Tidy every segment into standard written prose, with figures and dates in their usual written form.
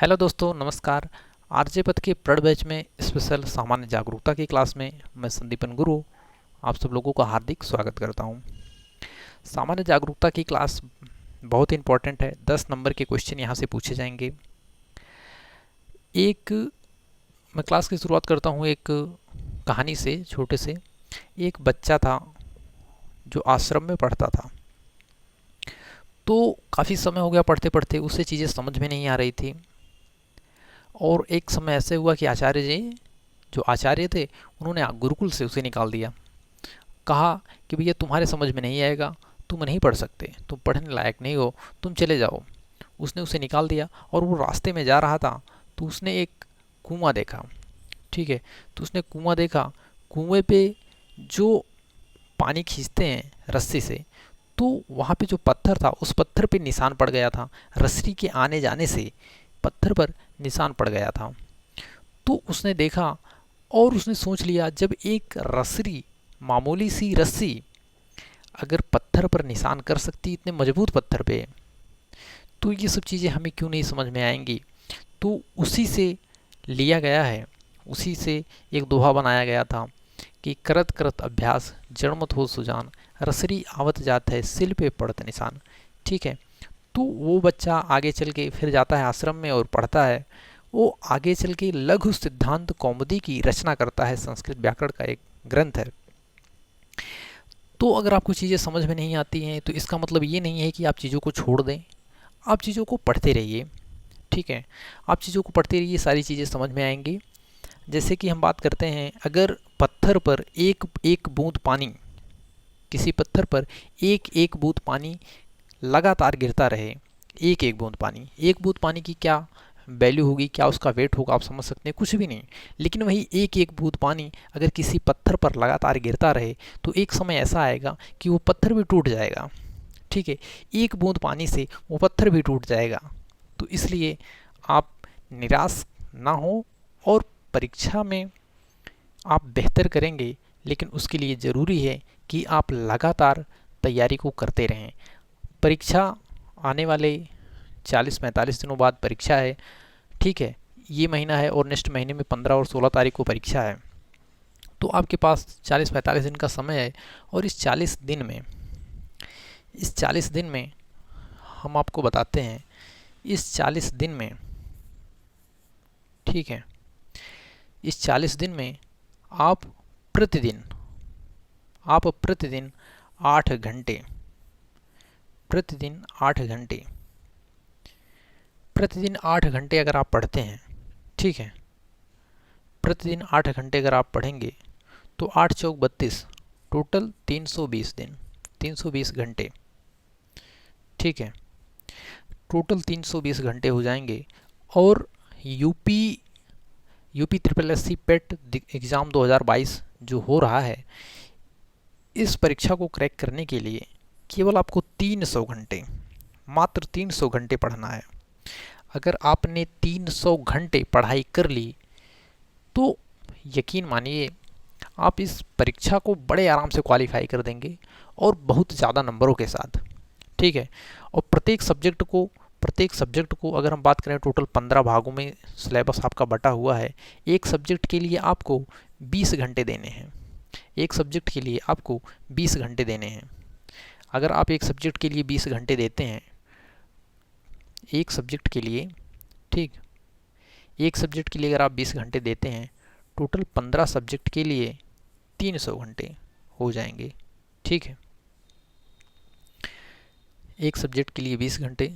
Hello दोस्तों, नमस्कार। RJ पथ के प्रण बैच में स्पेशल सामान्य जागरूकता की क्लास में मैं संदीपन गुरु आप सब लोगों का हार्दिक स्वागत करता हूं। सामान्य जागरूकता की क्लास बहुत इंपॉर्टेंट है। 10 नंबर के क्वेश्चन यहां से पूछे जाएंगे। एक मैं क्लास की शुरुआत करता हूं एक कहानी से, छोटे से। एक बच्चा था जो आश्रम में पढ़ता था। तो काफ़ी समय हो गया पढ़ते पढ़ते, उसे चीज़ें समझ में नहीं आ रही थी। और एक समय ऐसे हुआ कि आचार्य जी, जो आचार्य थे, उन्होंने गुरुकुल से उसे निकाल दिया। कहा कि भैया तुम्हारे समझ में नहीं आएगा, तुम नहीं पढ़ सकते, तुम पढ़ने लायक नहीं हो, तुम चले जाओ। उसने उसे निकाल दिया और वो रास्ते में जा रहा था तो उसने एक कुआं देखा। ठीक है, तो उसने कुआं देखा। कुएं पे जो पानी खींचते हैं रस्सी से, तो वहाँ पे जो पत्थर था उस पत्थर पे निशान पड़ गया था। रस्सी के आने जाने से पत्थर पर निशान पड़ गया था। तो उसने देखा और उसने सोच लिया, जब एक रस्सी, मामूली सी रस्सी, अगर पत्थर पर निशान कर सकती इतने मजबूत पत्थर पे, तो ये सब चीज़ें हमें क्यों नहीं समझ में आएंगी। तो उसी से लिया गया है, उसी से एक दोहा बनाया गया था कि करत करत अभ्यास जड़मत हो सुजान, रसरी आवत जात है सिल पे पड़त निशान। ठीक है, तो वो बच्चा आगे चल के फिर जाता है आश्रम में और पढ़ता है। वो आगे चल के लघु सिद्धांत कौमुदी की रचना करता है। संस्कृत व्याकरण का एक ग्रंथ है। तो अगर आपको चीज़ें समझ में नहीं आती हैं तो इसका मतलब ये नहीं है कि आप चीज़ों को छोड़ दें, आप चीज़ों को पढ़ते रहिए। ठीक है, आप चीज़ों को पढ़ते रहिए, सारी चीज़ें समझ में आएंगी। जैसे कि हम बात करते हैं, अगर पत्थर पर एक एक बूंद पानी, किसी पत्थर पर एक एक बूंद पानी लगातार गिरता रहे, एक एक बूंद पानी, एक बूंद पानी की क्या वैल्यू होगी, क्या उसका वेट होगा, आप समझ सकते हैं, कुछ भी नहीं। लेकिन वही एक एक बूंद पानी अगर किसी पत्थर पर लगातार गिरता रहे तो एक समय ऐसा आएगा कि वो पत्थर भी टूट जाएगा। ठीक है, एक बूंद पानी से वो पत्थर भी टूट जाएगा। तो इसलिए आप निराश ना हो और परीक्षा में आप बेहतर करेंगे, लेकिन उसके लिए ज़रूरी है कि आप लगातार तैयारी को करते रहें। परीक्षा आने वाले 40-45 दिनों बाद परीक्षा है। ठीक है, ये महीना है और नेक्स्ट महीने में 15 और 16 तारीख को परीक्षा है। तो आपके पास 40-45 दिन का समय है। और इस 40 दिन में हम आपको बताते हैं, इस 40 दिन में, ठीक है, इस 40 दिन में आप प्रतिदिन आप प्रतिदिन 8 घंटे, प्रतिदिन 8 घंटे, प्रतिदिन 8 घंटे अगर आप पढ़ते हैं, ठीक है, प्रतिदिन 8 घंटे अगर आप पढ़ेंगे तो 8 चौक 32, टोटल 320 दिन, 320 घंटे। ठीक है, टोटल 320 घंटे हो जाएंगे। और यूपी ट्रिपल एस सी पेट एग्ज़ाम 2022 जो हो रहा है, इस परीक्षा को क्रैक करने के लिए केवल आपको 300 घंटे, मात्र 300 घंटे पढ़ना है। अगर आपने 300 घंटे पढ़ाई कर ली तो यकीन मानिए आप इस परीक्षा को बड़े आराम से क्वालिफाई कर देंगे और बहुत ज़्यादा नंबरों के साथ। ठीक है, और प्रत्येक सब्जेक्ट को अगर हम बात करें, टोटल 15 भागों में सिलेबस आपका बटा हुआ है। एक सब्जेक्ट के लिए आपको 20 घंटे देने हैं। एक सब्जेक्ट के लिए आपको 20 घंटे देने हैं। अगर आप एक सब्जेक्ट के लिए 20 घंटे देते हैं, एक सब्जेक्ट के लिए, ठीक, एक सब्जेक्ट के लिए अगर आप 20 घंटे देते हैं, टोटल 15 सब्जेक्ट के लिए 300 घंटे हो जाएंगे। ठीक है, एक सब्जेक्ट के लिए 20 घंटे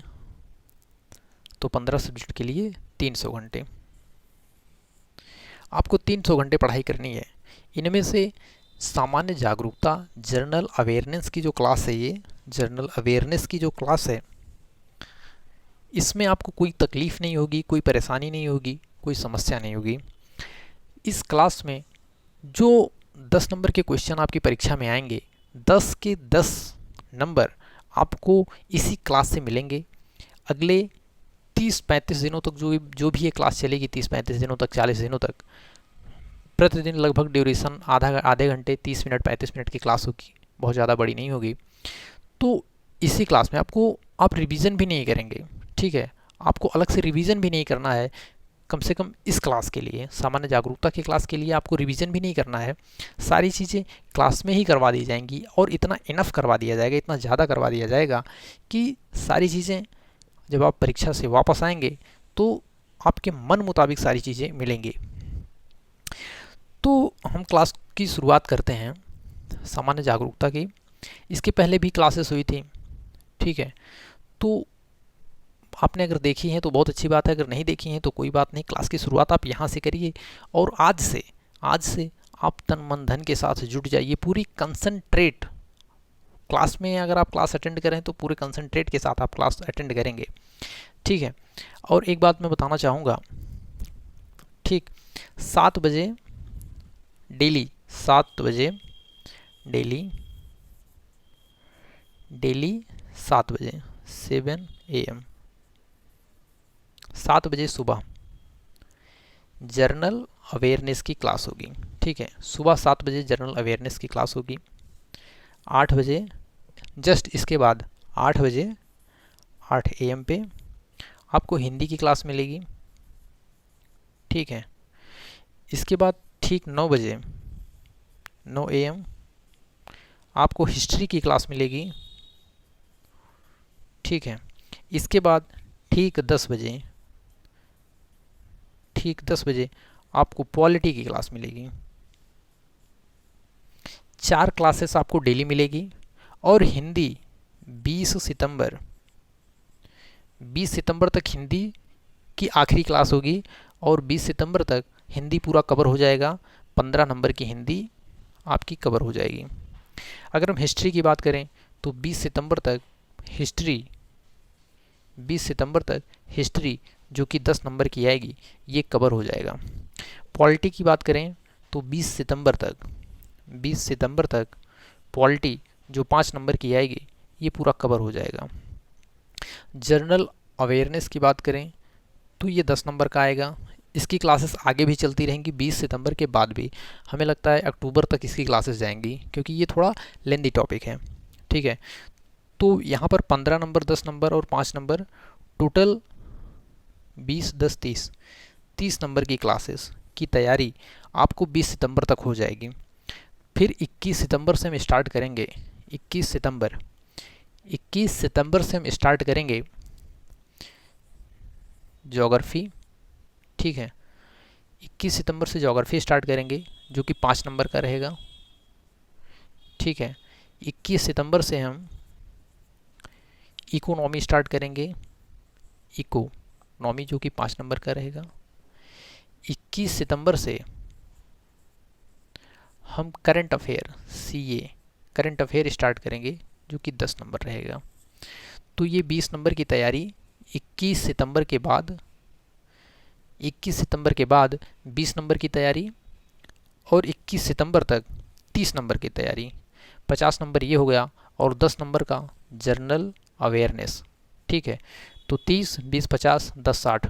तो 15 सब्जेक्ट के लिए 300 घंटे। आपको 300 घंटे पढ़ाई करनी है। इनमें से सामान्य जागरूकता, जनरल अवेयरनेस की जो क्लास है, ये जनरल अवेयरनेस की जो क्लास है, इसमें आपको कोई तकलीफ़ नहीं होगी, कोई परेशानी नहीं होगी, कोई समस्या नहीं होगी। इस क्लास में जो 10 नंबर के क्वेश्चन आपकी परीक्षा में आएंगे, 10 के 10 नंबर आपको इसी क्लास से मिलेंगे। अगले 30-35 दिनों तक जो भी ये क्लास चलेगी, 30-35 दिनों तक, 40 दिनों तक, प्रतिदिन लगभग ड्यूरेशन आधे घंटे, 30 मिनट 35 मिनट की क्लास होगी, बहुत ज़्यादा बड़ी नहीं होगी। तो इसी क्लास में आप रिवीजन भी नहीं करेंगे। ठीक है, आपको अलग से रिवीजन भी नहीं करना है। कम से कम इस क्लास के लिए, सामान्य जागरूकता की क्लास के लिए आपको रिवीजन भी नहीं करना है। सारी चीज़ें क्लास में ही करवा दी जाएंगी और इतना इनफ करवा दिया जाएगा, इतना ज़्यादा करवा दिया जाएगा कि सारी चीज़ें जब आप परीक्षा से वापस आएंगे तो आपके मन मुताबिक सारी चीज़ें मिलेंगी। तो हम क्लास की शुरुआत करते हैं सामान्य जागरूकता की। इसके पहले भी क्लासेस हुई थी, ठीक है। तो आपने अगर देखी हैं तो बहुत अच्छी बात है, अगर नहीं देखी हैं तो कोई बात नहीं, क्लास की शुरुआत आप यहाँ से करिए और आज से आप तन मन धन के साथ जुट जाइए। पूरी कंसंट्रेट क्लास में, अगर आप क्लास अटेंड करें तो पूरे कंसंट्रेट के साथ आप क्लास अटेंड करेंगे, ठीक है। और एक बात मैं बताना चाहूँगा, ठीक 7 बजे डेली, 7 बजे डेली 7 बजे 7 AM 7 बजे सुबह जर्नल अवेयरनेस की क्लास होगी, ठीक है। सुबह 7 बजे जर्नल अवेयरनेस की क्लास होगी। 8 बजे जस्ट इसके बाद 8 बजे 8 AM पे आपको हिंदी की क्लास मिलेगी, ठीक है। इसके बाद ठीक 9 बजे 9 AM आपको हिस्ट्री की क्लास मिलेगी, ठीक है। इसके बाद ठीक 10 बजे आपको पॉलिटी की क्लास मिलेगी। 4 क्लासेस आपको डेली मिलेगी। और हिंदी 20 सितंबर तक हिंदी की आखिरी क्लास होगी और 20 सितंबर तक हिंदी पूरा कवर हो जाएगा। 15 नंबर की हिंदी आपकी कवर हो जाएगी। अगर हम हिस्ट्री की बात करें तो 20 सितंबर तक हिस्ट्री जो कि 10 नंबर की आएगी ये कवर हो जाएगा। पॉलिटी की बात करें तो 20 सितंबर तक पॉलिटी जो 5 नंबर की आएगी ये पूरा कवर हो जाएगा। जर्नल अवेयरनेस की बात करें तो ये 10 नंबर का आएगा। इसकी क्लासेस आगे भी चलती रहेंगी 20 सितंबर के बाद भी। हमें लगता है अक्टूबर तक इसकी क्लासेस जाएंगी क्योंकि ये थोड़ा लेंदी टॉपिक है, ठीक है। तो यहाँ पर 15 नंबर, 10 नंबर और 5 नंबर, टोटल 20, 10, 30 नंबर की क्लासेस की तैयारी आपको 20 सितंबर तक हो जाएगी। फिर 21 सितंबर से हम स्टार्ट करेंगे। 21 सितंबर से हम स्टार्ट करेंगे ज्योग्राफी, ठीक है। 21 सितंबर से ज्योग्राफी स्टार्ट करेंगे जो कि 5 नंबर का रहेगा, ठीक है। 21 सितंबर से हम इकोनॉमी स्टार्ट करेंगे, इकोनॉमी जो कि 5 नंबर का रहेगा। 21 सितंबर से हम करंट अफेयर स्टार्ट करेंगे जो कि 10 नंबर रहेगा। तो ये 20 नंबर की तैयारी 21 सितंबर के बाद 20 नंबर की तैयारी और 21 सितंबर तक 30 नंबर की तैयारी। 50 नंबर ये हो गया और 10 नंबर का जर्नल अवेयरनेस, ठीक है। तो 30, 20, 50, 10, 60,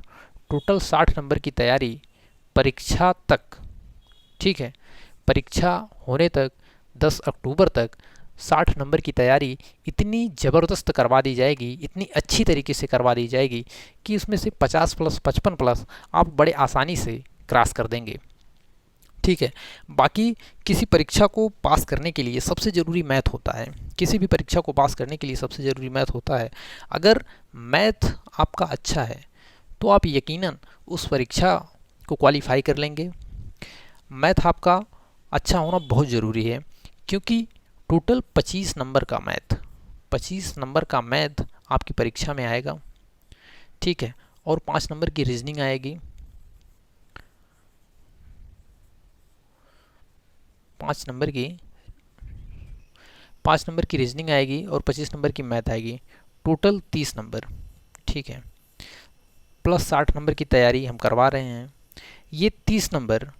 टोटल 60 नंबर की तैयारी परीक्षा तक, ठीक है। परीक्षा होने तक 10 अक्टूबर तक 60 नंबर की तैयारी इतनी ज़बरदस्त करवा दी जाएगी, इतनी अच्छी तरीके से करवा दी जाएगी कि उसमें से 50 प्लस 55 प्लस आप बड़े आसानी से क्रॉस कर देंगे, ठीक है। बाकी किसी परीक्षा को पास करने के लिए सबसे ज़रूरी मैथ होता है। किसी भी परीक्षा को पास करने के लिए सबसे ज़रूरी मैथ होता है। अगर मैथ आपका अच्छा है तो आप यकीनन उस परीक्षा को क्वालिफाई कर लेंगे। मैथ आपका अच्छा होना बहुत ज़रूरी है क्योंकि टोटल 25 नंबर का मैथ आपकी परीक्षा में आएगा, ठीक है। और 5 नंबर की रीजनिंग आएगी, 5 नंबर की रीजनिंग आएगी और 25 नंबर की मैथ आएगी। टोटल 30 नंबर, ठीक है। प्लस 60 नंबर की तैयारी हम करवा रहे हैं। ये 30 नंबर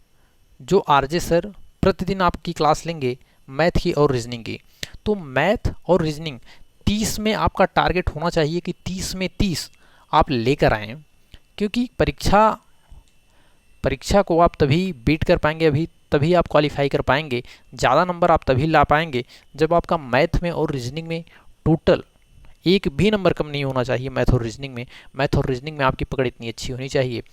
जो आरजे सर प्रतिदिन आपकी क्लास लेंगे मैथ की और रीजनिंग की, तो मैथ और रीजनिंग 30 में आपका टारगेट होना चाहिए कि 30 में 30 आप लेकर आएँ, क्योंकि परीक्षा को आप तभी बीट कर पाएंगे, तभी आप क्वालिफाई कर पाएंगे, ज़्यादा नंबर आप तभी ला पाएंगे जब आपका मैथ में और रीजनिंग में टोटल एक भी नंबर कम नहीं होना चाहिए मैथ और रीजनिंग में। मैथ और रीजनिंग में आपकी पकड़ इतनी अच्छी होनी चाहिए।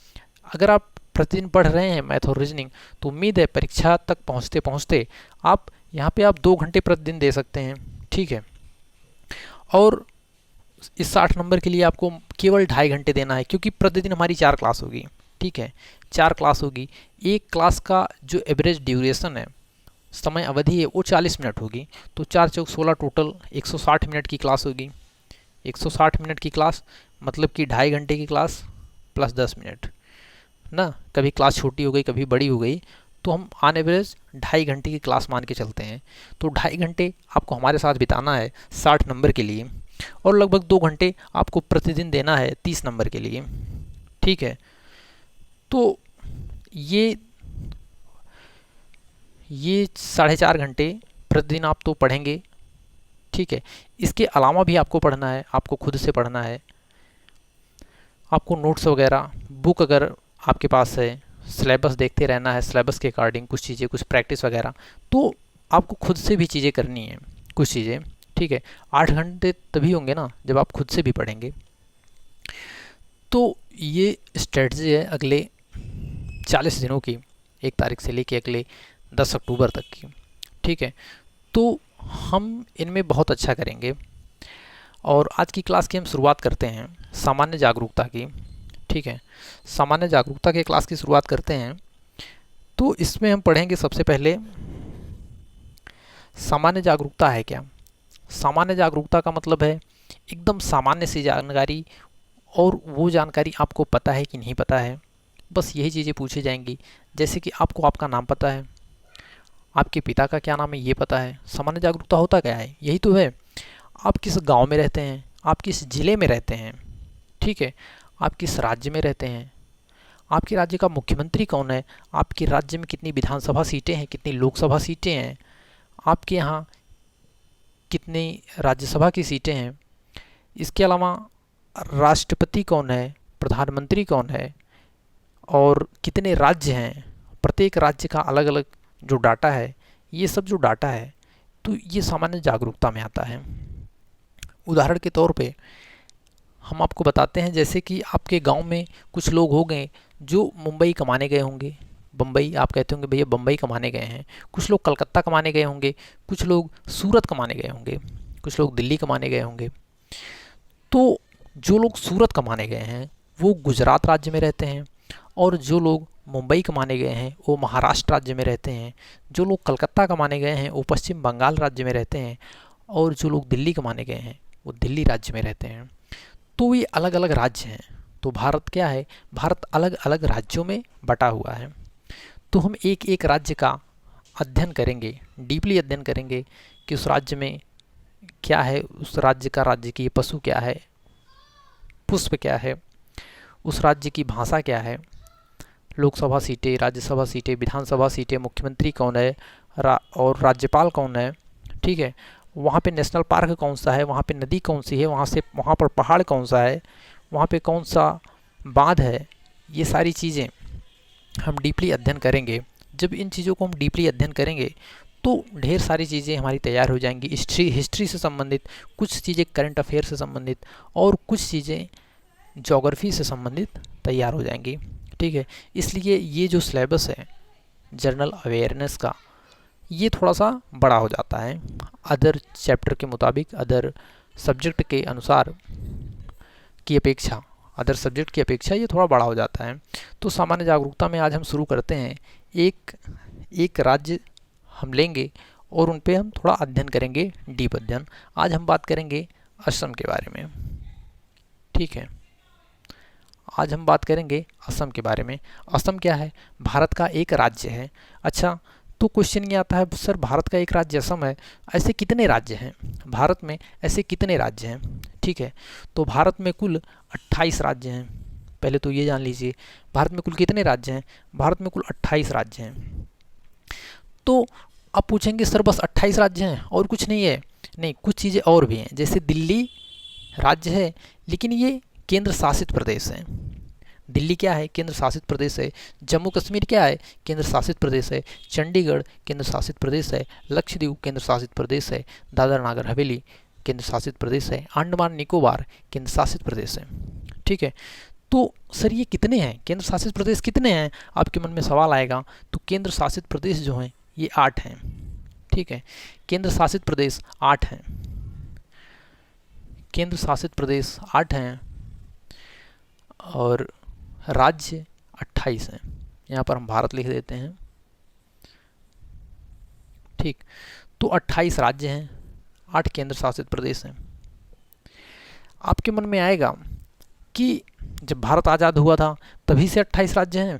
अगर आप प्रतिदिन पढ़ रहे हैं मैथ और रीजनिंग तो उम्मीद है परीक्षा तक पहुंचते पहुंचते आप यहाँ पे आप 2 घंटे प्रतिदिन दे सकते हैं, ठीक है। और इस 60 नंबर के लिए आपको केवल 2.5 घंटे देना है, क्योंकि प्रतिदिन हमारी 4 क्लास होगी, ठीक है। 4 क्लास होगी, एक क्लास का जो एवरेज ड्यूरेशन है, समय अवधि है, वो 40 मिनट होगी। तो 4 चौक 16, टोटल 160 मिनट की क्लास होगी। 160 मिनट की क्लास मतलब कि 2.5 घंटे की क्लास प्लस 10 मिनट ना। कभी क्लास छोटी हो गई, कभी बड़ी हो गई, तो हम ऑन एवरेज 2.5 घंटे की क्लास मान के चलते हैं। तो 2.5 घंटे आपको हमारे साथ बिताना है 60 नंबर के लिए, और लगभग 2 घंटे आपको प्रतिदिन देना है 30 नंबर के लिए, ठीक है। तो ये 4.5 घंटे प्रतिदिन आप तो पढ़ेंगे, ठीक है। इसके अलावा भी आपको पढ़ना है, आपको खुद से पढ़ना है। आपको नोट्स वगैरह, बुक अगर आपके पास है, सिलेबस देखते रहना है, सिलेबस के अकॉर्डिंग कुछ चीज़ें, कुछ प्रैक्टिस वगैरह, तो आपको खुद से भी चीज़ें करनी है, कुछ चीज़ें, ठीक है। 8 घंटे तभी होंगे ना जब आप खुद से भी पढ़ेंगे। तो ये स्ट्रेटजी है अगले 40 दिनों की, 1 तारीख से लेके अगले 10 अक्टूबर तक की, ठीक है। तो हम इनमें बहुत अच्छा करेंगे। और आज की क्लास की हम शुरुआत करते हैं सामान्य जागरूकता की, ठीक है। सामान्य जागरूकता के क्लास की शुरुआत करते हैं। तो इसमें हम पढ़ेंगे सबसे पहले सामान्य जागरूकता है क्या। सामान्य जागरूकता का मतलब है एकदम सामान्य सी जानकारी, और वो जानकारी आपको पता है कि नहीं पता है, बस यही चीज़ें पूछी जाएंगी। जैसे कि आपको आपका नाम पता है, आपके पिता का क्या नाम है ये पता है। सामान्य जागरूकता होता क्या है, यही तो है। आप किस गांव में रहते हैं, आप किस ज़िले में रहते हैं, ठीक है। आप किस राज्य में रहते हैं, आपके राज्य का मुख्यमंत्री कौन है, आपके राज्य में कितनी विधानसभा सीटें हैं, कितनी लोकसभा सीटें हैं, आपके यहाँ कितनी राज्यसभा की सीटें हैं। इसके अलावा राष्ट्रपति कौन है, प्रधानमंत्री कौन है, और कितने राज्य हैं, प्रत्येक राज्य का अलग अलग जो डाटा है, ये सब जो डाटा है तो ये सामान्य जागरूकता में आता है। उदाहरण के तौर पे हम आपको बताते हैं, जैसे कि आपके गांव में कुछ लोग हो गए जो मुंबई कमाने गए होंगे, बम्बई, आप कहते होंगे भैया बम्बई कमाने गए हैं। कुछ लोग कलकत्ता कमाने गए होंगे, कुछ लोग सूरत कमाने गए होंगे, कुछ लोग दिल्ली कमाने गए होंगे। तो जो लोग सूरत कमाने गए हैं वो गुजरात राज्य में रहते हैं, और जो लोग मुंबई कमाने गए हैं वो महाराष्ट्र राज्य में रहते हैं। जो लोग कलकत्ता कमाने गए हैं वो पश्चिम बंगाल राज्य में रहते हैं, और जो लोग दिल्ली कमाने गए हैं वो दिल्ली राज्य में रहते हैं। तो ये अलग अलग राज्य हैं। तो भारत क्या है, भारत अलग अलग राज्यों में बटा हुआ है। तो हम एक एक राज्य का अध्ययन करेंगे, डीपली अध्ययन करेंगे कि उस राज्य में क्या है, उस राज्य का राज्य पशु क्या है, पुष्प क्या है, उस राज्य की भाषा क्या है, लोकसभा सीटें, राज्यसभा सीटें, विधानसभा सीटें, मुख्यमंत्री कौन है, और राज्यपाल कौन है, ठीक है। वहाँ पे नेशनल पार्क कौन सा है, वहाँ पे नदी कौन सी है, वहाँ पर पहाड़ कौन सा है, वहाँ पे कौन सा बांध है। ये सारी चीज़ें हम डीपली अध्ययन करेंगे। जब इन चीज़ों को हम डीपली अध्ययन करेंगे तो ढेर सारी चीज़ें हमारी तैयार हो जाएंगी। हिस्ट्री से संबंधित कुछ चीज़ें, करंट अफेयर से संबंधित, और कुछ चीज़ें ज्योग्राफी से संबंधित तैयार हो जाएंगी, ठीक है। इसलिए ये जो सिलेबस है जनरल अवेयरनेस का, ये थोड़ा सा बड़ा हो जाता है अदर चैप्टर के मुताबिक, अदर सब्जेक्ट के अनुसार की अपेक्षा, अदर सब्जेक्ट की अपेक्षा ये थोड़ा बड़ा हो जाता है। तो सामान्य जागरूकता में आज हम शुरू करते हैं। एक राज्य हम लेंगे और उन पे हम थोड़ा अध्ययन करेंगे, डीप अध्ययन। आज हम बात करेंगे असम के बारे में, ठीक है। आज हम बात करेंगे असम के बारे में। असम क्या है, भारत का एक राज्य है। अच्छा, तो क्वेश्चन ये आता है सर भारत का एक राज्य असम है, ऐसे कितने राज्य हैं भारत में, ऐसे कितने राज्य हैं, ठीक है। तो भारत में कुल 28 राज्य हैं। पहले तो ये जान लीजिए भारत में कुल कितने राज्य हैं, भारत में कुल 28 राज्य हैं। तो आप पूछेंगे सर बस 28 राज्य हैं और कुछ नहीं है? नहीं, कुछ चीज़ें और भी हैं। जैसे दिल्ली राज्य है लेकिन ये केंद्र शासित प्रदेश है। दिल्ली क्या है, केंद्र शासित प्रदेश है। जम्मू कश्मीर क्या है, केंद्र शासित प्रदेश है। चंडीगढ़ केंद्र शासित प्रदेश है। लक्षद्वीप केंद्र शासित प्रदेश है। दादर नगर हवेली केंद्र शासित प्रदेश है। अंडमान निकोबार केंद्र शासित प्रदेश है। ठीक है, तो सर ये कितने हैं, केंद्र शासित प्रदेश कितने हैं, आपके मन में सवाल आएगा। तो केंद्र शासित प्रदेश जो हैं ये 8 हैं। ठीक है, केंद्र शासित प्रदेश 8 हैं, केंद्र शासित प्रदेश 8 हैं और राज्य 28 हैं। यहाँ पर हम भारत लिख देते हैं। ठीक, तो 28 राज्य हैं, 8 केंद्र शासित प्रदेश हैं। आपके मन में आएगा कि जब भारत आज़ाद हुआ था तभी से 28 राज्य हैं।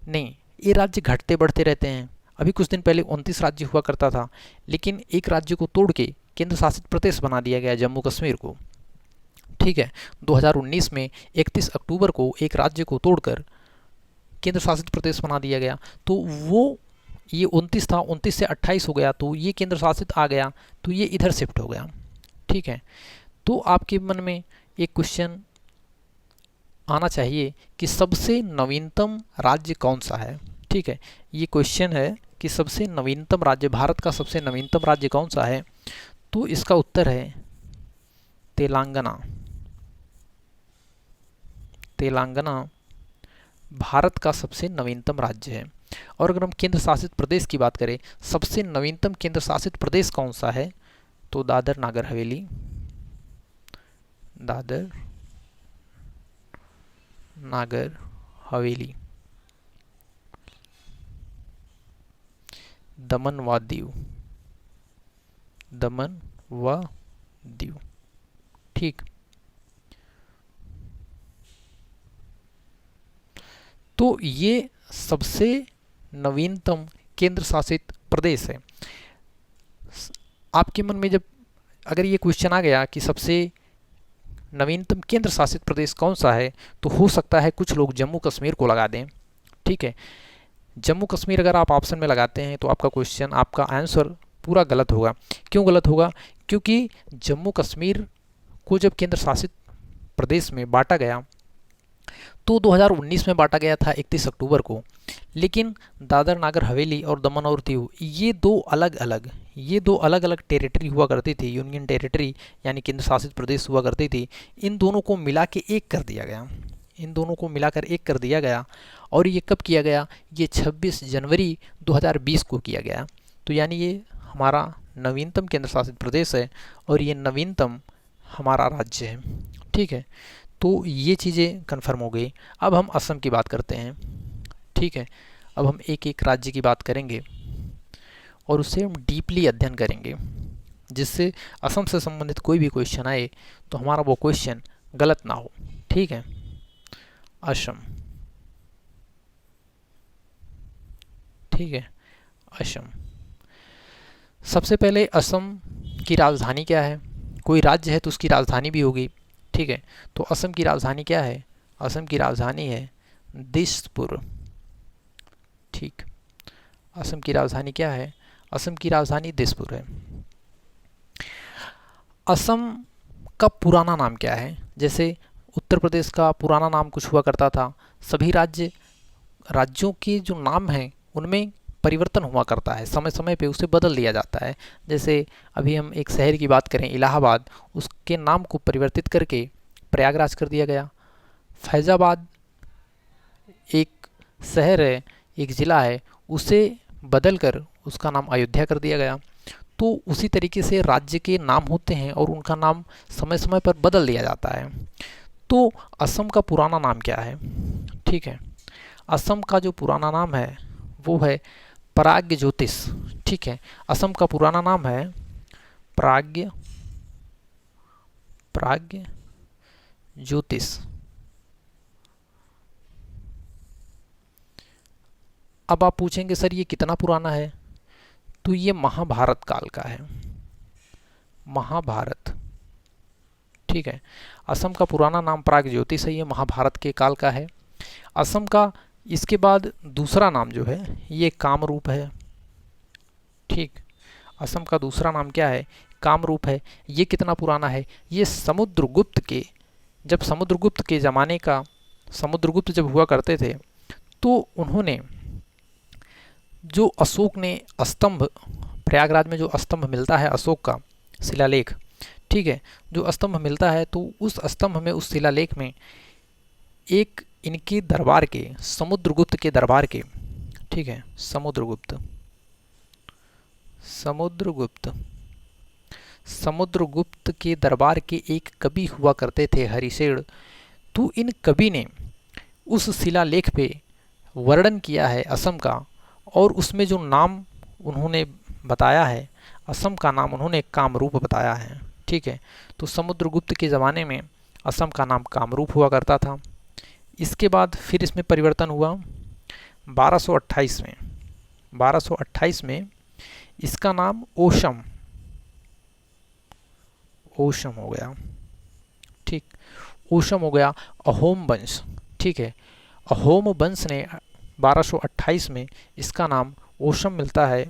नहीं, ये राज्य घटते बढ़ते रहते हैं। अभी कुछ दिन पहले 29 राज्य हुआ करता था, लेकिन एक राज्य को तोड़ के केंद्र शासित प्रदेश बना दिया गया, जम्मू कश्मीर को। ठीक है, 2019 में 31 अक्टूबर को एक राज्य को तोड़कर केंद्र शासित प्रदेश बना दिया गया। तो वो ये 29 था, 29 से 28 हो गया, तो ये केंद्र शासित आ गया, तो ये इधर शिफ्ट हो गया। ठीक है, तो आपके मन में एक क्वेश्चन आना चाहिए कि सबसे नवीनतम राज्य कौन सा है। ठीक है, ये क्वेश्चन है कि सबसे नवीनतम राज्य, भारत का सबसे नवीनतम राज्य कौन सा है। तो इसका उत्तर है तेलंगाना। तेलंगाना भारत का सबसे नवीनतम राज्य है। और अगर हम केंद्र शासित प्रदेश की बात करें, सबसे नवीनतम केंद्र शासित प्रदेश कौन सा है, तो दादर नागर हवेली, दादर नागर हवेली, दमन व दीव, दमन व दीव। ठीक, तो ये सबसे नवीनतम केंद्र शासित प्रदेश है। आपके मन में जब अगर ये क्वेश्चन आ गया कि सबसे नवीनतम केंद्र शासित प्रदेश कौन सा है, तो हो सकता है कुछ लोग जम्मू कश्मीर को लगा दें। ठीक है, जम्मू कश्मीर अगर आप ऑप्शन में लगाते हैं तो आपका क्वेश्चन, आपका आंसर पूरा गलत होगा। क्यों गलत होगा? क्योंकि जम्मू कश्मीर को जब केंद्र शासित प्रदेश में बांटा गया तो 2019 में बांटा गया था 31 अक्टूबर को, लेकिन दादर नागर हवेली और दमन और दीव ये दो अलग अलग टेरिटरी हुआ करती थी, यूनियन टेरिटरी यानी केंद्र शासित प्रदेश हुआ करती थी। इन दोनों को मिला के एक कर दिया गया, इन दोनों को मिलाकर एक कर दिया गया। और ये कब किया गया? ये 26 जनवरी 2020 को किया गया। तो यानी ये हमारा नवीनतम केंद्र शासित प्रदेश है और ये नवीनतम हमारा राज्य है। ठीक है, तो ये चीज़ें कन्फर्म हो गई। अब हम असम की बात करते हैं। ठीक है, अब हम एक एक राज्य की बात करेंगे और उससे हम डीपली अध्ययन करेंगे, जिससे असम से संबंधित कोई भी क्वेश्चन आए तो हमारा वो क्वेश्चन गलत ना हो। ठीक है, असम। ठीक है, असम। सबसे पहले असम की राजधानी क्या है? कोई राज्य है तो उसकी राजधानी भी होगी। ठीक है, तो असम की राजधानी क्या है? असम की राजधानी है दिसपुर। ठीक, असम की राजधानी क्या है? असम की राजधानी दिसपुर है। असम का पुराना नाम क्या है? जैसे उत्तर प्रदेश का पुराना नाम कुछ हुआ करता था, सभी राज्यों के जो नाम हैं उनमें परिवर्तन हुआ करता है, समय समय पे उसे बदल दिया जाता है। जैसे अभी हम एक शहर की बात करें, इलाहाबाद, उसके नाम को परिवर्तित करके प्रयागराज कर दिया गया। फैज़ाबाद एक शहर है, एक ज़िला है, उसे बदलकर उसका नाम अयोध्या कर दिया गया। तो उसी तरीके से राज्य के नाम होते हैं और उनका नाम समय समय पर बदल दिया जाता है। तो असम का पुराना नाम क्या है? ठीक है, असम का जो पुराना नाम है वो है प्राग्य ज्योतिष। ठीक है, असम का पुराना नाम है प्राग्य ज्योतिष। अब आप पूछेंगे सर ये कितना पुराना है? तो ये महाभारत काल का है, महाभारत। ठीक है, असम का पुराना नाम प्राग ज्योतिष है, ये महाभारत के काल का है। असम का इसके बाद दूसरा नाम जो है ये कामरूप है। ठीक, असम का दूसरा नाम क्या है? कामरूप है। ये कितना पुराना है? ये समुद्रगुप्त के, जब समुद्रगुप्त के ज़माने का, समुद्रगुप्त जब हुआ करते थे तो उन्होंने जो अशोक ने स्तंभ, प्रयागराज में जो स्तंभ मिलता है अशोक का शिलालेख, ठीक है, जो स्तंभ मिलता है तो उस स्तंभ में, उस शिलालेख में एक इनके दरबार के, समुद्रगुप्त के दरबार के, ठीक है, समुद्रगुप्त समुद्रगुप्त समुद्रगुप्त के दरबार के एक कवि हुआ करते थे, हरिशेन। तो इन कवि ने उस शिलालेख पे वर्णन किया है असम का, और उसमें जो नाम उन्होंने बताया है, असम का नाम उन्होंने कामरूप बताया है। ठीक है, तो समुद्रगुप्त के ज़माने में असम का नाम कामरूप हुआ करता था। इसके बाद फिर इसमें परिवर्तन हुआ 1228 में। 1228 में इसका नाम ओशम ओशम हो गया। ठीक, ओशम हो गया, अहोम वंश। ठीक है, अहोम वंश ने 1228 में इसका नाम ओशम मिलता है,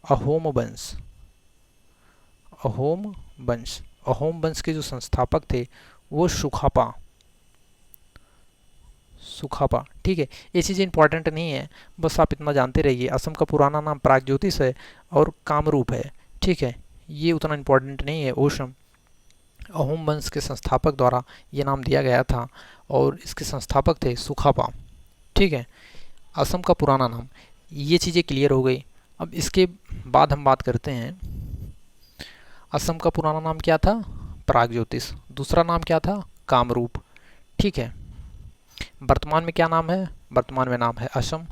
अहोम वंश। अहोम वंश, अहोम वंश के जो संस्थापक थे वो सुखापा। ठीक है, ये चीज़ें इंपॉर्टेंट नहीं है, बस आप इतना जानते रहिए। असम का पुराना नाम प्रागज्योतिष है और कामरूप है। ठीक है, ये उतना इंपॉर्टेंट नहीं है। ओशम, अहोम वंश के संस्थापक द्वारा ये नाम दिया गया था और इसके संस्थापक थे सुखापा। ठीक है, असम का पुराना नाम। ये चीज़ें क्लियर हो गई। अब इसके बाद हम बात करते हैं, असम का पुराना नाम क्या था? प्रागज्योतिष। दूसरा नाम क्या था? कामरूप। ठीक है, वर्तमान में क्या नाम है? वर्तमान में नाम है असम।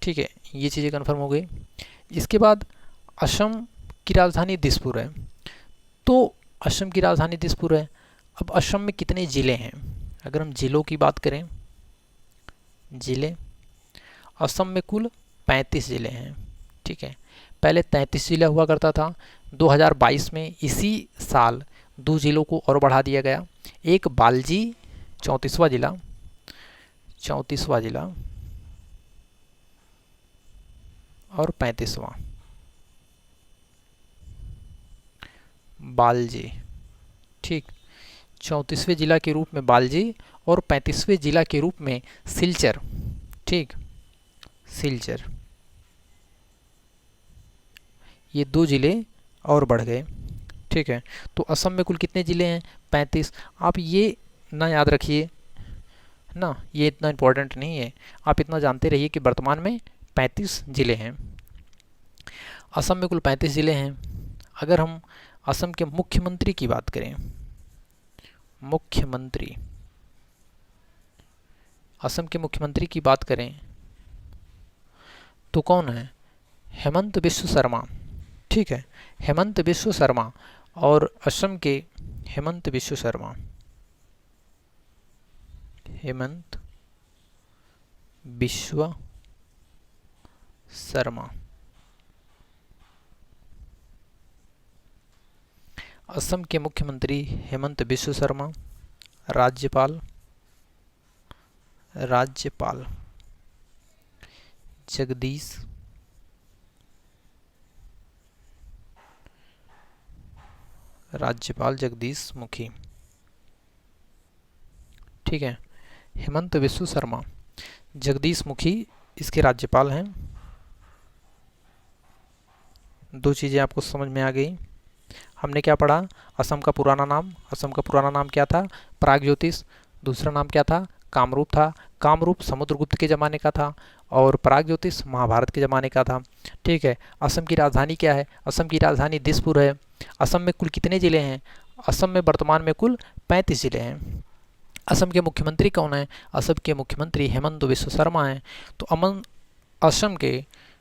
ठीक है, ये चीज़ें कन्फर्म हो गई। इसके बाद असम की राजधानी दिसपुर है। तो असम की राजधानी दिसपुर है। अब असम में कितने ज़िले हैं? अगर हम ज़िलों की बात करें, ज़िले, असम में कुल 35 ज़िले हैं। ठीक है, पहले 33 ज़िला हुआ करता था। 2022 में इसी साल 2 ज़िलों को और बढ़ा दिया गया। एक बालजी, 34वां ज़िला, 34वां ज़िला, और 35वां बालजी। ठीक, 34वें ज़िला के रूप में बालजी और 35वें ज़िला के रूप में सिलचर। ठीक, सिलचर। ये 2 ज़िले और बढ़ गए। ठीक है, तो असम में कुल कितने ज़िले हैं? 35। आप ये ना याद रखिए ना, ये इतना इम्पोर्टेंट नहीं है। आप इतना जानते रहिए कि वर्तमान में 35 ज़िले हैं। असम में कुल 35 ज़िले हैं। अगर हम असम के मुख्यमंत्री की बात करें, मुख्यमंत्री, असम के मुख्यमंत्री की बात करें तो कौन है? हेमंत बिश्व शर्मा। ठीक है, हेमंत बिश्व शर्मा। और असम के हेमंत बिश्व शर्मा, हेमंत बिश्व शर्मा, असम के मुख्यमंत्री हेमंत बिश्व शर्मा। राज्यपाल, राज्यपाल जगदीश राज्यपाल जगदीश मुखी। ठीक है, हेमंत बिश्व शर्मा, जगदीश मुखी इसके राज्यपाल हैं। 2 चीज़ें आपको समझ में आ गई। हमने क्या पढ़ा? असम का पुराना नाम, असम का पुराना नाम क्या था? प्रागज्योतिष। दूसरा नाम क्या था? कामरूप था। कामरूप समुद्रगुप्त के ज़माने का था और प्रागज्योतिष महाभारत के ज़माने का था। ठीक है, असम की राजधानी क्या है? असम की राजधानी दिसपुर है। असम में कुल कितने ज़िले हैं? असम में वर्तमान में कुल 35 ज़िले हैं। असम के मुख्यमंत्री कौन है? असम के मुख्यमंत्री हेमंत बिश्व शर्मा हैं। तो असम के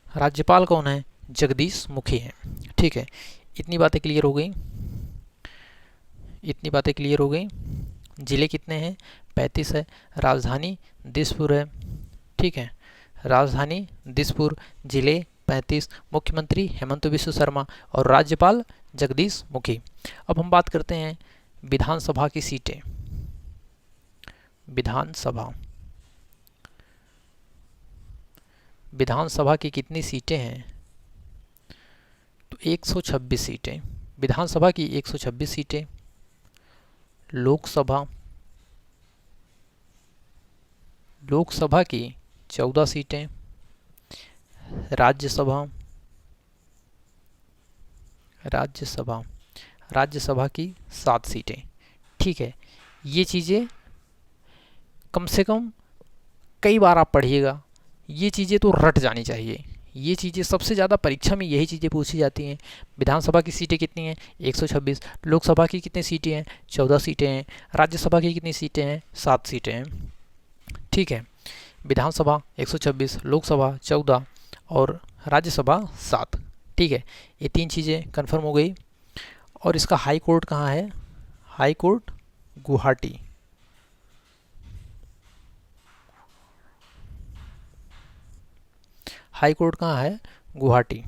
राज्यपाल कौन है? जगदीश मुखी हैं। ठीक है, इतनी बातें क्लियर हो गई। इतनी बातें क्लियर हो गई। ज़िले कितने हैं? 35 है। राजधानी दिसपुर है। ठीक है, राजधानी दिसपुर, ज़िले 35, मुख्यमंत्री हेमंत बिश्व शर्मा और राज्यपाल जगदीश मुखी। अब हम बात करते हैं विधानसभा की सीटें। विधानसभा, विधानसभा की कितनी सीटें हैं? तो 126 सीटें। विधानसभा की 126 सीटें। लोकसभा, लोकसभा की 14 सीटें। राज्यसभा, राज्यसभा, राज्यसभा की 7 सीटें। ठीक है, ये चीज़ें कम से कम कई बार आप पढ़िएगा, ये चीज़ें तो रट जानी चाहिए। ये चीज़ें सबसे ज़्यादा परीक्षा में यही चीज़ें पूछी जाती हैं। विधानसभा की सीटें कितनी हैं? 126। लोकसभा की कितनी सीटें हैं? 14 सीटें हैं। राज्यसभा की कितनी सीटें हैं? 7 सीटें हैं। ठीक है, विधानसभा 126, लोकसभा 14 और राज्यसभा 7। ठीक है, ये 3 चीज़ें कन्फर्म हो गई। और इसका हाई कोर्ट कहाँ है? High court Guwahati. High court कहाँ है? गुवाहाटी,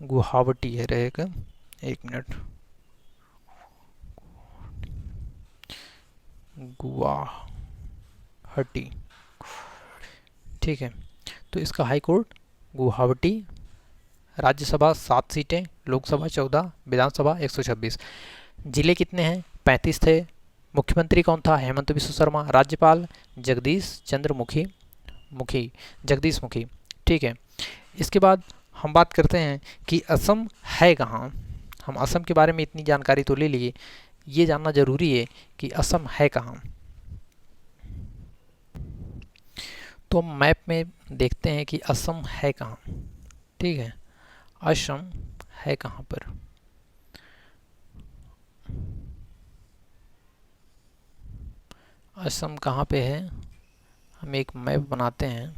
गुवाहाटी है रहेगा। एक मिनट, गुवाहाटी। ठीक है, तो इसका हाई कोर्ट गुवाहाटी। राज्यसभा 7 सीटें, लोकसभा 14, विधानसभा 126। जिले कितने हैं? 35 थे। मुख्यमंत्री कौन था? हेमंत बिश्व शर्मा। राज्यपाल जगदीश चंद्र मुखी, जगदीश मुखी। ठीक है, इसके बाद हम बात करते हैं कि असम है कहाँ। हम असम के बारे में इतनी जानकारी तो ले लिए, ये जानना जरूरी है कि असम है कहाँ। तो हम मैप में देखते हैं कि असम है कहाँ। ठीक है, असम है कहाँ पर? असम कहाँ पे है? हम एक मैप बनाते हैं,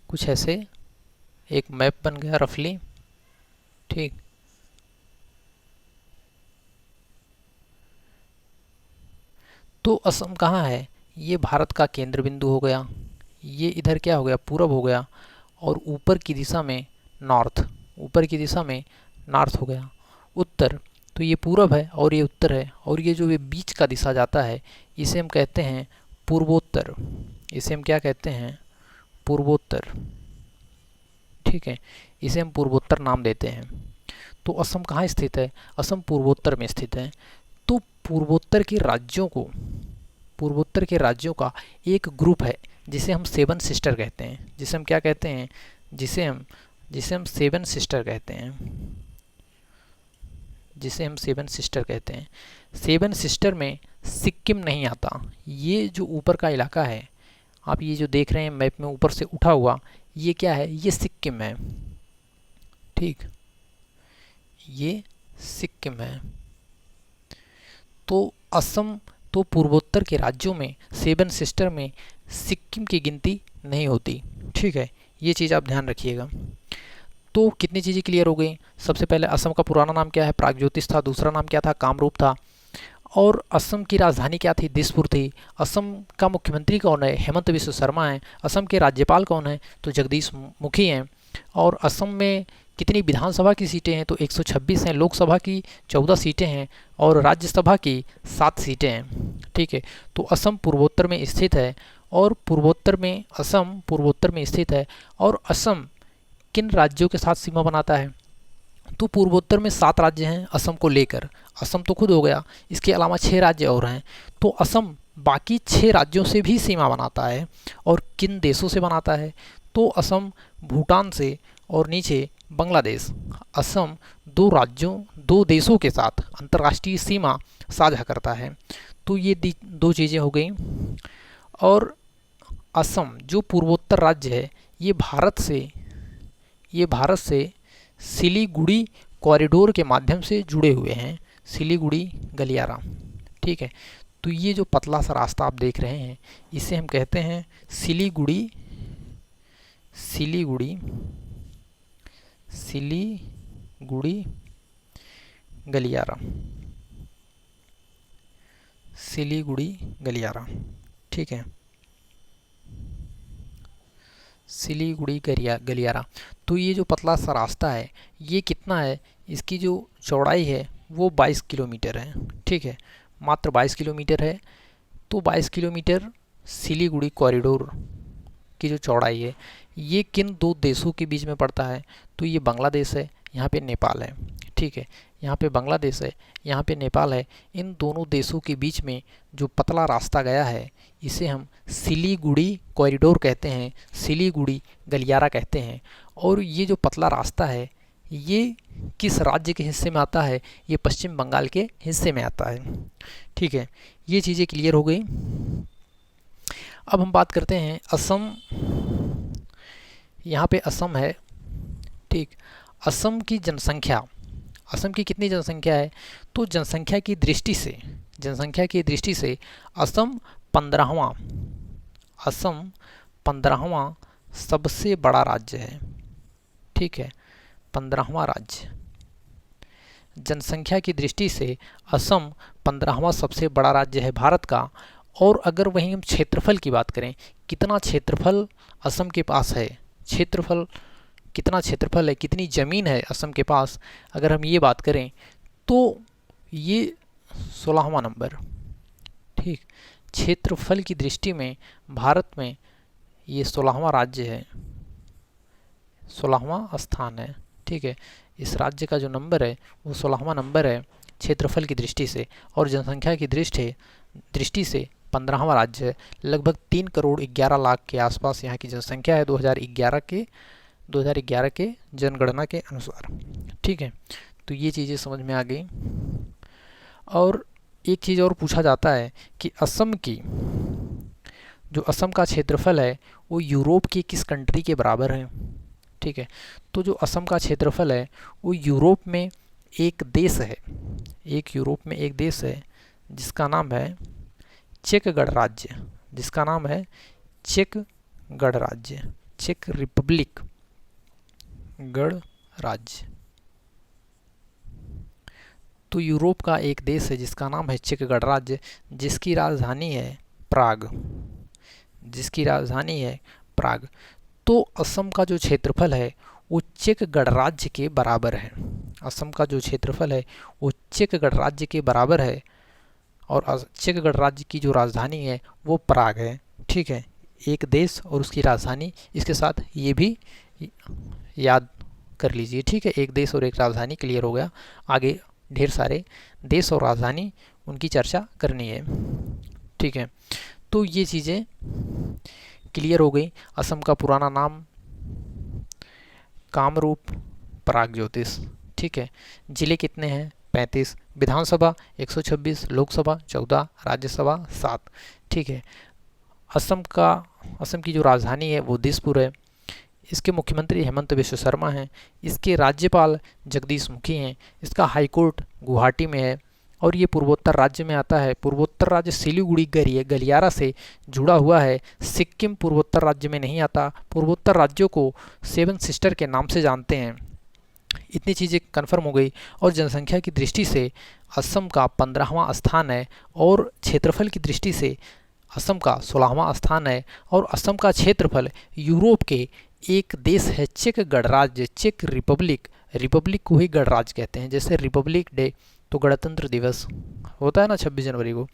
कुछ ऐसे एक मैप बन गया रफली। ठीक, तो असम कहाँ है? ये भारत का केंद्र बिंदु हो गया। ये इधर क्या हो गया? पूरब हो गया। और ऊपर की दिशा में नॉर्थ, ऊपर की दिशा में नॉर्थ हो गया। उत्तर, तो ये पूरब है और ये उत्तर है। और ये जो ये बीच का दिशा जाता है, इसे हम कहते हैं पूर्वोत्तर। इसे हम क्या कहते हैं? पूर्वोत्तर। ठीक है, इसे हम पूर्वोत्तर नाम देते हैं। तो असम कहाँ स्थित है? असम पूर्वोत्तर में स्थित है। तो पूर्वोत्तर के राज्यों को, पूर्वोत्तर के राज्यों का एक ग्रुप है जिसे हम 7 सिस्टर कहते हैं। जिसे हम क्या कहते हैं? जिसे हम 7 सिस्टर कहते हैं। जिसे हम 7 सिस्टर कहते हैं। 7 सिस्टर में सिक्किम नहीं आता। ये जो ऊपर का इलाका है, आप ये जो देख रहे हैं मैप में ऊपर से उठा हुआ, ये क्या है? ये सिक्किम है। ठीक, ये सिक्किम है। तो असम, तो पूर्वोत्तर के राज्यों में 7 सिस्टर में सिक्किम की गिनती नहीं होती। ठीक है, ये चीज़ आप ध्यान रखिएगा। तो कितनी चीज़ें क्लियर हो गई? सबसे पहले असम का पुराना नाम क्या है? प्रागज्योतिष था। दूसरा नाम क्या था? कामरूप था। और असम की राजधानी क्या थी? दिसपुर थी। असम का मुख्यमंत्री कौन है? हेमंत बिश्व शर्मा है। असम के राज्यपाल कौन है? तो जगदीश मुखी हैं। और असम में कितनी विधानसभा की सीटें हैं? तो 126 हैं। लोकसभा की 14 सीटें हैं और राज्यसभा की 7 सीटें हैं। ठीक है, तो असम पूर्वोत्तर में स्थित है। और असम पूर्वोत्तर में स्थित है। और असम किन राज्यों के साथ सीमा बनाता है? तो पूर्वोत्तर में 7 राज्य हैं असम को लेकर। असम तो खुद हो गया, इसके अलावा 6 राज्य और हैं। तो असम बाकी 6 राज्यों से भी सीमा बनाता है। और किन देशों से बनाता है? तो असम भूटान से और नीचे बांग्लादेश। असम 2 राज्यों, 2 देशों के साथ अंतर्राष्ट्रीय सीमा साझा करता है। तो ये 2 चीज़ें हो गई। और असम जो पूर्वोत्तर राज्य है, ये भारत से सिलीगुड़ी कॉरिडोर के माध्यम से जुड़े हुए हैं। सिलीगुड़ी गलियारा। ठीक है, तो ये जो पतला सा रास्ता आप देख रहे हैं, इसे हम कहते हैं सिलीगुड़ी गलियारा। सिलीगुड़ी गलियारा। ठीक है, सिलीगुड़ी गलियारा। तो ये जो पतला सा रास्ता है, ये कितना है? इसकी जो चौड़ाई है वो 22 किलोमीटर है। ठीक है, मात्र 22 किलोमीटर है। तो 22 किलोमीटर सिलीगुड़ी कॉरिडोर की जो चौड़ाई है, ये किन 2 देशों के बीच में पड़ता है? तो ये बांग्लादेश है, यहाँ पे नेपाल है। ठीक है, यहाँ पे बांग्लादेश है, यहाँ पे नेपाल है। इन दोनों देशों के बीच में जो पतला रास्ता गया है इसे हम सिलीगुड़ी कॉरिडोर कहते हैं, सिलीगुड़ी गलियारा कहते हैं। और ये जो पतला रास्ता है ये किस राज्य के हिस्से में आता है? ये पश्चिम बंगाल के हिस्से में आता है। ठीक है, ये चीज़ें क्लियर हो गई। अब हम बात करते हैं असम। यहाँ पे असम है, ठीक। असम की जनसंख्या, असम की कितनी जनसंख्या है? तो जनसंख्या की दृष्टि से असम 15वां, असम 15वां सबसे बड़ा राज्य है। ठीक है, 15वां राज्य। जनसंख्या की दृष्टि से असम 15वां सबसे बड़ा राज्य है भारत का। और अगर वहीं हम क्षेत्रफल की बात करें, कितना क्षेत्रफल असम के पास है, क्षेत्रफल कितना क्षेत्रफल है, कितनी ज़मीन है असम के पास, अगर हम ये बात करें तो ये 16वां नंबर। ठीक, क्षेत्रफल की दृष्टि में भारत में ये 16वां राज्य है, 16वां स्थान है। ठीक है, इस राज्य का जो नंबर है वो 16वां नंबर है क्षेत्रफल की दृष्टि से। और जनसंख्या की दृष्टि से 15वां राज्य है। लगभग 3 करोड़ 11 लाख के आसपास यहाँ की जनसंख्या है 2011 के जनगणना के अनुसार। ठीक है, तो ये चीज़ें समझ में आ गई। और एक चीज़ और पूछा जाता है कि असम का क्षेत्रफल है वो यूरोप की किस कंट्री के बराबर है? ठीक है, तो जो असम का क्षेत्रफल है वो यूरोप में एक देश है, यूरोप में एक देश है जिसका नाम है चेक गणराज्य, जिसका नाम है चेक गणराज्य, चेक रिपब्लिक गणराज्य। तो यूरोप का एक देश है जिसका नाम है चेक गणराज्य, जिसकी राजधानी है प्राग, तो असम का जो क्षेत्रफल है वो चेक गणराज्य के बराबर है। असम का जो क्षेत्रफल है वो चेक गणराज्य के बराबर है। और चेक गणराज्य की जो राजधानी है वो प्राग है। ठीक है, एक देश और उसकी राजधानी, इसके साथ ये भी याद कर लीजिए। ठीक है, एक देश और एक राजधानी क्लियर हो गया। आगे ढेर सारे देश और राजधानी उनकी चर्चा करनी है। ठीक है, तो ये चीज़ें क्लियर हो गई। असम का पुराना नाम कामरूप प्रागज्योतिष। ठीक है, जिले कितने हैं? 35, विधानसभा 126, लोकसभा 14, राज्यसभा 7। ठीक है, असम की जो राजधानी है वो दिसपुर है। इसके मुख्यमंत्री हेमंत बिश्व शर्मा हैं। इसके राज्यपाल जगदीश मुखी हैं। इसका हाईकोर्ट गुवाहाटी में है। और ये पूर्वोत्तर राज्य में आता है। पूर्वोत्तर राज्य सिलीगुड़ी गलियारा से जुड़ा हुआ है। सिक्किम पूर्वोत्तर राज्य में नहीं आता। पूर्वोत्तर राज्यों को 7 सिस्टर के नाम से जानते हैं। इतनी चीज़ें कन्फर्म हो गई। और जनसंख्या की दृष्टि से असम का 15वां स्थान है और क्षेत्रफल की दृष्टि से असम का 16वां स्थान है। और असम का क्षेत्रफल यूरोप के एक देश है चेक गणराज्य, चेक रिपब्लिक को ही गणराज्य कहते हैं। जैसे रिपब्लिक डे तो गणतंत्र दिवस होता है ना 26 जनवरी को,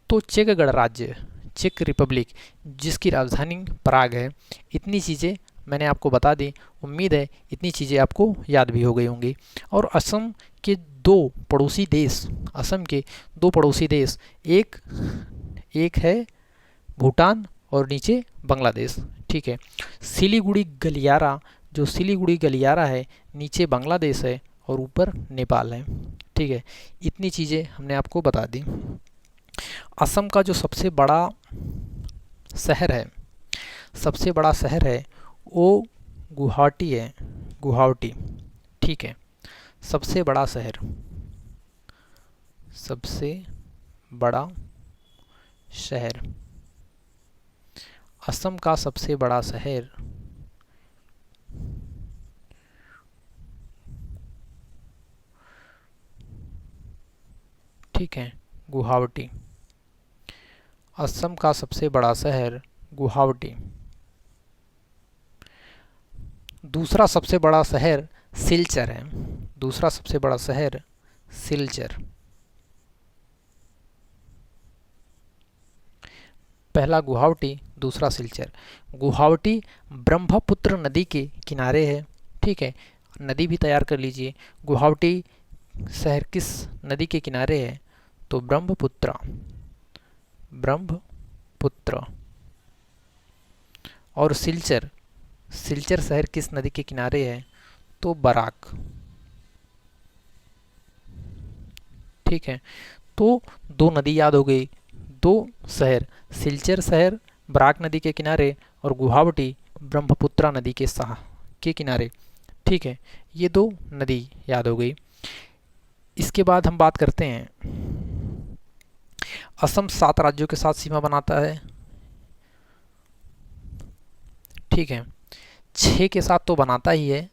तो चेक गणराज्य, चेक रिपब्लिक, जिसकी राजधानी प्राग है। इतनी चीज़ें मैंने आपको बता दी। उम्मीद है इतनी चीज़ें आपको याद भी हो गई होंगी। और असम के 2 पड़ोसी देश, एक है भूटान और नीचे बांग्लादेश। ठीक है, सिलीगुड़ी गलियारा है, नीचे बांग्लादेश है और ऊपर नेपाल है। ठीक है, इतनी चीज़ें हमने आपको बता दी। असम का जो सबसे बड़ा शहर है वो गुवाहाटी है, गुवाहाटी। ठीक है, सबसे बड़ा शहर, असम का सबसे बड़ा शहर ठीक है गुवाहाटी, असम का सबसे बड़ा शहर गुवाहाटी। दूसरा सबसे बड़ा शहर सिलचर है, दूसरा सबसे बड़ा शहर सिलचर। पहला गुवाहाटी, दूसरा सिलचर। गुवाहाटी ब्रह्मपुत्र नदी के किनारे है। ठीक है, नदी भी तैयार कर लीजिए। गुवाहाटी शहर किस नदी के किनारे है? तो ब्रह्मपुत्र। ब्रह्मपुत्र। और सिलचर, सिलचर शहर किस नदी के किनारे है? तो बराक। ठीक है, तो दो नदी याद हो गई, दो शहर, सिलचर शहर बराक नदी के किनारे और गुवाहाटी ब्रह्मपुत्रा नदी के किनारे। ठीक है, ये दो नदी याद हो गई। इसके बाद हम बात करते हैं, असम 7 राज्यों के साथ सीमा बनाता है। ठीक है, 6 के साथ तो बनाता ही है,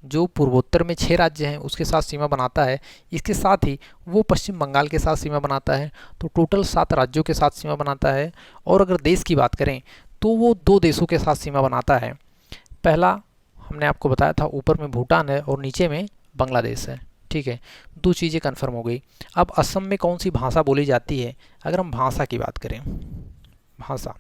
जो पूर्वोत्तर में 6 राज्य हैं उसके साथ सीमा बनाता है। इसके साथ ही वो पश्चिम बंगाल के साथ सीमा बनाता है, तो टोटल 7 राज्यों के साथ सीमा बनाता है। और अगर देश की बात करें तो वो 2 देशों के साथ सीमा बनाता है। पहला हमने आपको बताया था, ऊपर में भूटान है और नीचे में बांग्लादेश है। ठीक है, 2 चीज़ें कन्फर्म हो गई। अब असम में कौन सी भाषा बोली जाती है? अगर हम भाषा की बात करें, भाषा,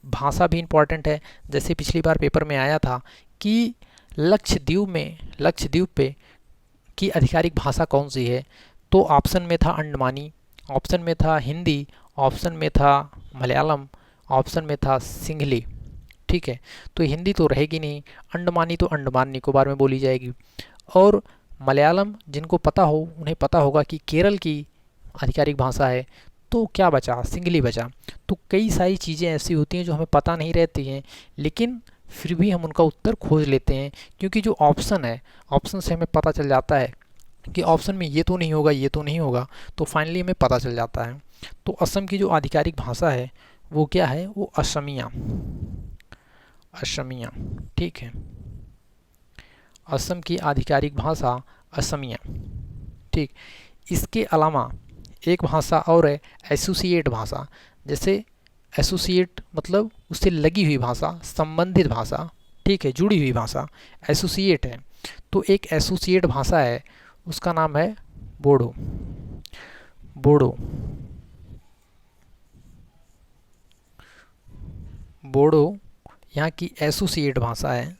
भाषा भी इम्पॉर्टेंट है। जैसे पिछली बार पेपर में आया था कि लक्षद्वीप पे की आधिकारिक भाषा कौन सी है? तो ऑप्शन में था अंडमानी, ऑप्शन में था हिंदी, ऑप्शन में था मलयालम, ऑप्शन में था सिंहली। ठीक है, तो हिंदी तो रहेगी नहीं, अंडमानी तो अंडमान निकोबार में बोली जाएगी, और मलयालम जिनको पता हो उन्हें पता होगा कि केरल की आधिकारिक भाषा है। तो क्या बचा? सिंहली बचा। तो कई सारी चीज़ें ऐसी होती हैं जो हमें पता नहीं रहती हैं, लेकिन फिर भी हम उनका उत्तर खोज लेते हैं, क्योंकि जो ऑप्शन है, ऑप्शन से हमें पता चल जाता है कि ऑप्शन में ये तो नहीं होगा, ये तो नहीं होगा, तो फाइनली हमें पता चल जाता है। तो असम की जो आधिकारिक भाषा है वो क्या है? वो असमिया। असमिया। ठीक है, असम की आधिकारिक भाषा असमिया। ठीक, इसके अलावा एक भाषा और है एसोसिएट भाषा। जैसे एसोसिएट मतलब उससे लगी हुई भाषा, संबंधित भाषा। ठीक है, जुड़ी हुई भाषा एसोसिएट है। तो एक एसोसिएट भाषा है, उसका नाम है बोडो। बोडो। बोडो यहाँ की एसोसिएट भाषा है।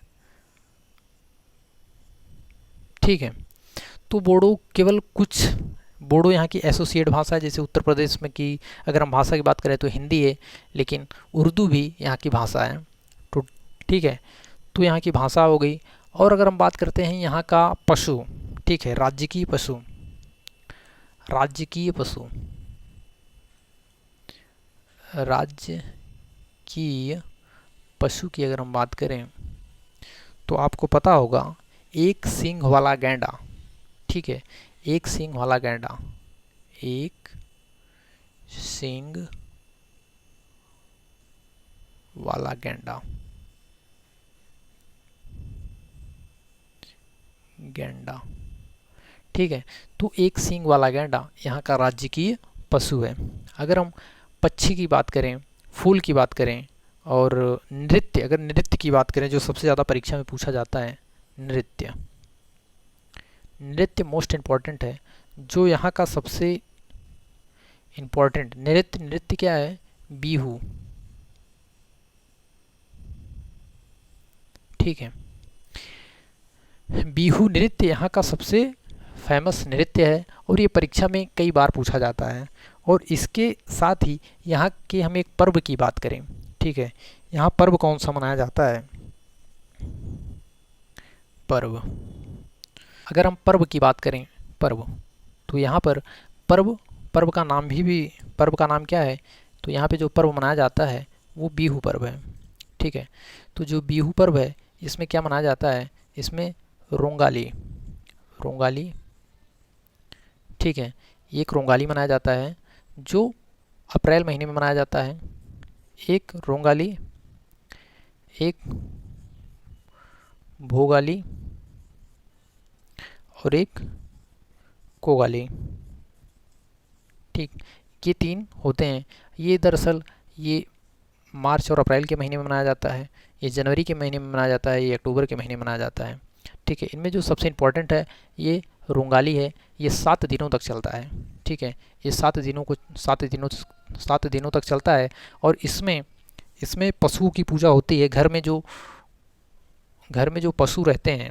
ठीक है, तो बोडो केवल कुछ, बोडो यहाँ की एसोसिएट भाषा है। जैसे उत्तर प्रदेश में की अगर हम भाषा की बात करें तो हिंदी है, लेकिन उर्दू भी यहाँ की भाषा है। तो ठीक है, तो यहाँ की भाषा हो गई। और अगर हम बात करते हैं यहाँ का पशु, ठीक है, राजकीय पशु, राजकीय पशु, राजकीय पशु की अगर हम बात करें तो आपको पता होगा एक सींग वाला गैंडा। ठीक है, एक सींग वाला गैंडा, एक सींग वाला गैंडा, गैंडा। ठीक है, तो एक सींग वाला गैंडा यहाँ का राजकीय पशु है। अगर हम पक्षी की बात करें, फूल की बात करें, और नृत्य, अगर नृत्य की बात करें जो सबसे ज़्यादा परीक्षा में पूछा जाता है, नृत्य, नृत्य मोस्ट इम्पॉर्टेंट है। जो यहाँ का सबसे इम्पॉर्टेंट नृत्य क्या है? बिहू। ठीक है, बिहू नृत्य यहाँ का सबसे फेमस नृत्य है और ये परीक्षा में कई बार पूछा जाता है। और इसके साथ ही यहाँ के हम एक पर्व की बात करें, ठीक है, यहाँ पर्व कौन सा मनाया जाता है? पर्व, अगर हम पर्व की बात करें, पर्व, तो यहाँ पर पर्व का नाम पर्व का नाम क्या है? तो यहाँ पे जो पर्व मनाया जाता है वो बिहू पर्व है। ठीक है, तो जो बिहू पर्व है इसमें क्या मनाया जाता है? इसमें रोंगाली, रोंगाली, ठीक है, एक रोंगाली मनाया जाता है जो अप्रैल महीने में मनाया जाता है। एक रोंगाली, एक भोगाली और एक कोगाली। ठीक, ये 3 होते हैं। ये दरअसल ये मार्च और अप्रैल के महीने में मनाया जाता है, ये जनवरी के महीने में मनाया जाता है, ये अक्टूबर के महीने में मनाया जाता है। ठीक है, इनमें जो सबसे इम्पोर्टेंट है ये रोंगाली है, ये 7 दिनों तक चलता है। ठीक है, ये 7 दिनों तक चलता है। और इसमें पशुओं की पूजा होती है। घर में जो पशु रहते हैं,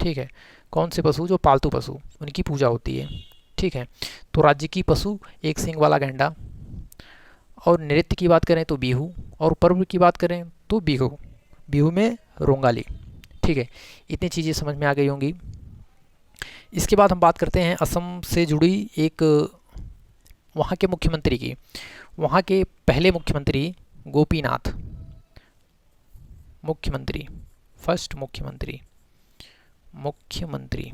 ठीक है, कौन से पशु? जो पालतू पशु, उनकी पूजा होती है। ठीक है, तो राज्य की पशु एक सींग वाला गैंडा। और नृत्य की बात करें तो बिहू, और पर्व की बात करें तो बिहू, बिहू में रोंगाली। ठीक है, इतनी चीज़ें समझ में आ गई होंगी। इसके बाद हम बात करते हैं असम से जुड़ी एक वहाँ के मुख्यमंत्री की। वहाँ के पहले मुख्यमंत्री गोपीनाथ, मुख्यमंत्री, फर्स्ट मुख्यमंत्री, मुख्यमंत्री।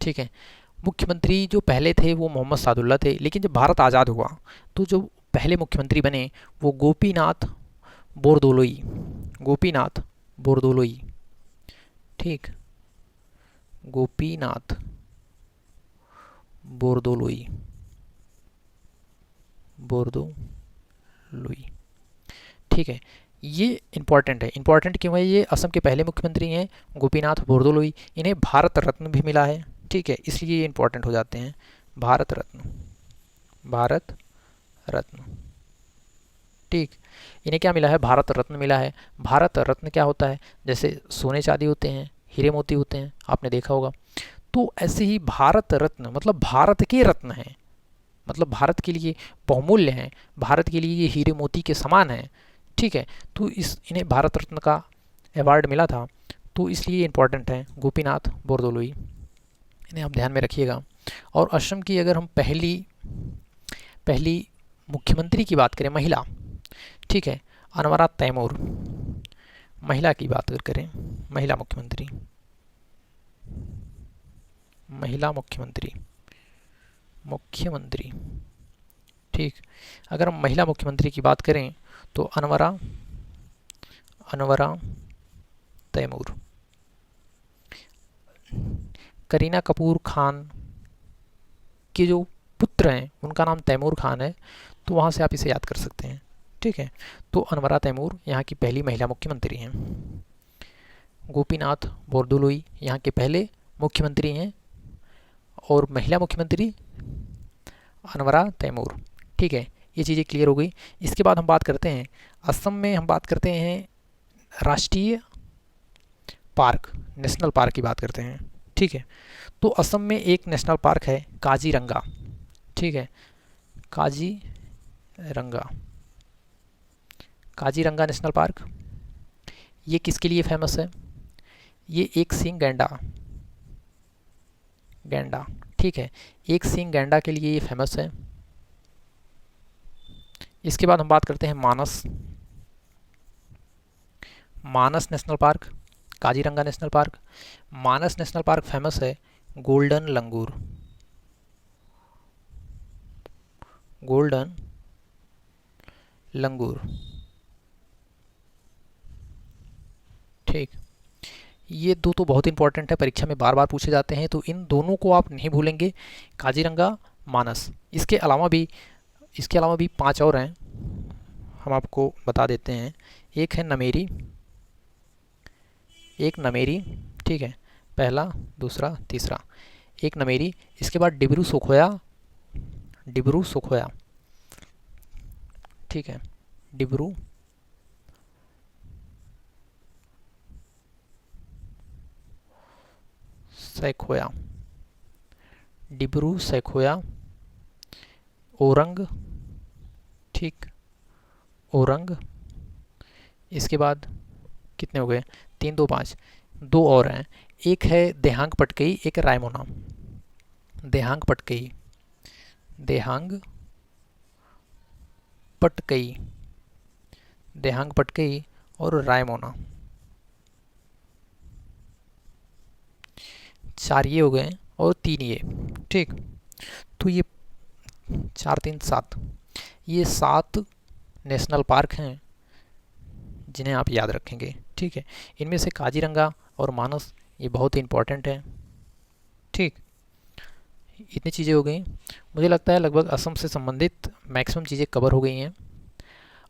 ठीक है, मुख्यमंत्री जो पहले थे वो मोहम्मद सादुल्ला थे, लेकिन जब भारत आज़ाद हुआ तो जो पहले मुख्यमंत्री बने वो गोपीनाथ बोरदोलोई, गोपीनाथ बोरदोलोई। ठीक, गोपीनाथ बोरदोलोई, बोरदोलोई। ठीक है, ये इंपॉर्टेंट है। इंपॉर्टेंट क्यों है? ये असम के पहले मुख्यमंत्री हैं गोपीनाथ बोरदोलोई, इन्हें भारत रत्न भी मिला है। ठीक है, इसलिए ये इंपॉर्टेंट हो जाते हैं। भारत रत्न, भारत रत्न। ठीक, इन्हें क्या मिला है? भारत रत्न मिला है। भारत रत्न क्या होता है? जैसे सोने चांदी होते हैं, हीरे मोती होते हैं, आपने देखा होगा। तो ऐसे ही भारत रत्न मतलब भारत के रत्न हैं, मतलब भारत के लिए बहुमूल्य हैं, भारत के लिए ये हीरे मोती के समान हैं। ठीक है, तो इन्हें भारत रत्न का अवार्ड मिला था, तो इसलिए इम्पॉर्टेंट है गोपीनाथ बोरदोलोई, इन्हें आप ध्यान में रखिएगा। और असम की अगर हम पहली मुख्यमंत्री की बात करें, महिला, ठीक है, अनवरा तैमूर, महिला की बात करें, महिला मुख्यमंत्री, महिला मुख्यमंत्री, मुख्यमंत्री। ठीक, अगर हम महिला मुख्यमंत्री की बात करें तो अनवरा तैमूर। करीना कपूर खान के जो पुत्र हैं उनका नाम तैमूर खान है, तो वहाँ से आप इसे याद कर सकते हैं। ठीक है, तो अनवरा तैमूर यहाँ की पहली महिला मुख्यमंत्री हैं। गोपीनाथ बोरदोलोई यहाँ के पहले मुख्यमंत्री हैं और महिला मुख्यमंत्री अनवरा तैमूर। ठीक है, ये चीज़ें क्लियर हो गई। इसके बाद हम बात करते हैं असम में, हम बात करते हैं राष्ट्रीय पार्क, नेशनल पार्क की बात करते हैं। ठीक है, तो असम में एक नेशनल पार्क है काजीरंगा। ठीक है, काजीरंगा, काजीरंगा नेशनल पार्क। ये किसके लिए फेमस है? ये एक सींग गैंडा, गैंडा। ठीक है, एक सींग गैंडा के लिए ये फेमस है। इसके बाद हम बात करते हैं Manas, Manas national park, Kaziranga national park. Manas national park famous है गोल्डन लंगूर, गोल्डन लंगूर। ठीक, ये दो तो बहुत इंपॉर्टेंट है, परीक्षा में बार बार पूछे जाते हैं, तो इन दोनों को आप नहीं भूलेंगे, काजीरंगा, मानस। इसके अलावा भी 5 और हैं, हम आपको बता देते हैं। एक है नमेरी, एक नमेरी। ठीक है, पहला, दूसरा, तीसरा, एक नमेरी। इसके बाद डिब्रू सोखोया, डिब्रू सोखोया। ठीक है, डिब्रू सैखोया, डिब्रू सैखोया। ओरंग, ठीक, ओरंग। इसके बाद कितने हो गए? 3, 2, 5, 2 और हैं। एक है देहांग पटकई, एक रायमोना। देहांग पटकई, देहांग पटकई, देहांग पटकई और रायमोना। 4 ये हो गए और 3 ये। ठीक, तो ये 4, 3, 7, ये 7 नेशनल पार्क हैं जिन्हें आप याद रखेंगे। ठीक है, इनमें से काजीरंगा और मानस ये बहुत ही इंपॉर्टेंट है। ठीक, इतनी चीज़ें हो गई। मुझे लगता है लगभग असम से संबंधित मैक्सिमम चीज़ें कवर हो गई हैं,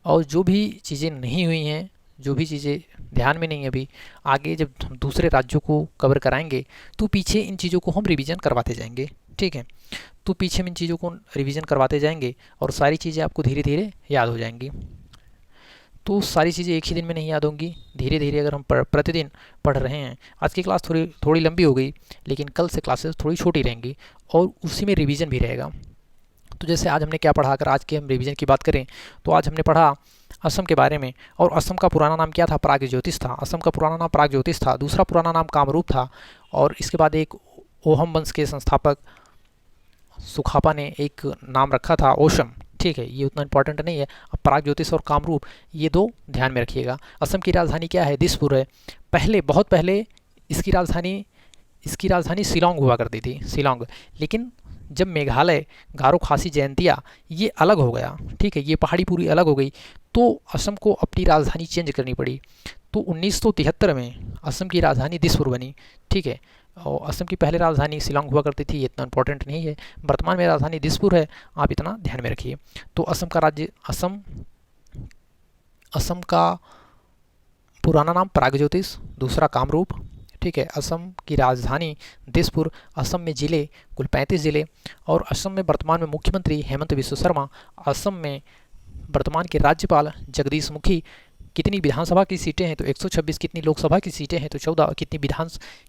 और जो भी चीज़ें नहीं हुई हैं, जो भी चीज़ें ध्यान में नहीं है अभी, आगे जब हम दूसरे राज्यों को कवर कराएंगे तो पीछे इन चीज़ों को हम रिवीजन करवाते जाएंगे। ठीक है, तो पीछे हम इन चीज़ों को रिवीजन करवाते जाएंगे और सारी चीज़ें आपको धीरे धीरे याद हो जाएंगी। तो सारी चीज़ें एक ही दिन में नहीं याद होंगी, धीरे धीरे अगर हम प्रतिदिन पढ़ रहे हैं। आज की क्लास थोड़ी थोड़ी लंबी हो गई, लेकिन कल से क्लासेस थोड़ी छोटी रहेंगी और उसी में रिवीजन भी रहेगा। तो जैसे आज हमने क्या पढ़ा, अगर आज के हम रिवीजन की बात करें तो आज हमने पढ़ा असम के बारे में। और असम का पुराना नाम क्या था? प्रागज्योतिष था। असम का पुराना नाम प्रागज्योतिष था। दूसरा पुराना नाम कामरूप था। और इसके बाद एक ओहम वंश के संस्थापक सुखापा ने एक नाम रखा था ओशम। ठीक है, ये उतना इंपॉर्टेंट नहीं है। अब प्रागज्योतिष और कामरूप ये दो ध्यान में रखिएगा। असम की राजधानी क्या है? दिसपुर है। पहले, बहुत पहले इसकी राजधानी शिलांग हुआ करती थी, शिलांग। लेकिन जब मेघालय, गारो, खासी, जयंतिया ये अलग हो गया, ठीक है, ये पहाड़ी पूरी अलग हो गई, तो असम को अपनी राजधानी चेंज करनी पड़ी। तो 1973 में असम की राजधानी दिसपुर बनी। ठीक है, और असम की पहले राजधानी शिलांग हुआ करती थी, ये इतना इंपॉर्टेंट नहीं है। वर्तमान में राजधानी दिसपुर है, आप इतना ध्यान में रखिए। तो असम का राज्य, असम का पुराना नाम प्रागज्योतिष, दूसरा कामरूप। ठीक है, असम की राजधानी दिसपुर। असम में ज़िले कुल 35 ज़िले। और असम में वर्तमान में मुख्यमंत्री हेमंत बिस्व शर्मा। असम में वर्तमान के राज्यपाल जगदीश मुखी। कितनी विधानसभा की सीटें हैं? तो 126। कितनी लोकसभा की सीटें हैं? तो 14।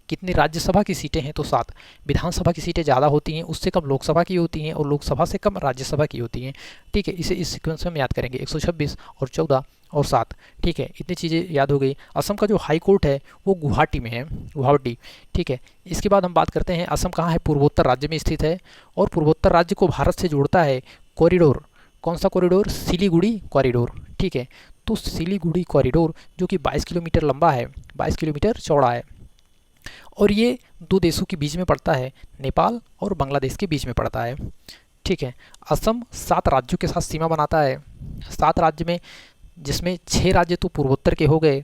कितनी राज्यसभा की सीटें हैं? तो 7। विधानसभा की सीटें ज़्यादा होती हैं, उससे कम लोकसभा की होती हैं, और लोकसभा से कम राज्यसभा की होती हैं। ठीक है, इसे इस सीक्वेंस में हम याद करेंगे, 126 और 14 और 7। ठीक है, इतनी चीज़ें याद हो गई। असम का जो हाई कोर्ट है वो गुवाहाटी में है, गुवाहाटी। ठीक है, इसके बाद हम बात करते हैं असम कहाँ है? पूर्वोत्तर राज्य में स्थित है। और पूर्वोत्तर राज्य को भारत से जोड़ता है कॉरिडोर। कौन सा कॉरिडोर? सिलीगुड़ी कॉरिडोर। ठीक है, तो सिलीगुड़ी कॉरिडोर जो कि 22 किलोमीटर लंबा है, 22 किलोमीटर चौड़ा है, और ये दो देशों के बीच में पड़ता है, नेपाल और बांग्लादेश के बीच में पड़ता है। ठीक है, असम 7 राज्यों के साथ सीमा बनाता है। 7 राज्य में, जिसमें 6 राज्य तो पूर्वोत्तर के हो गए,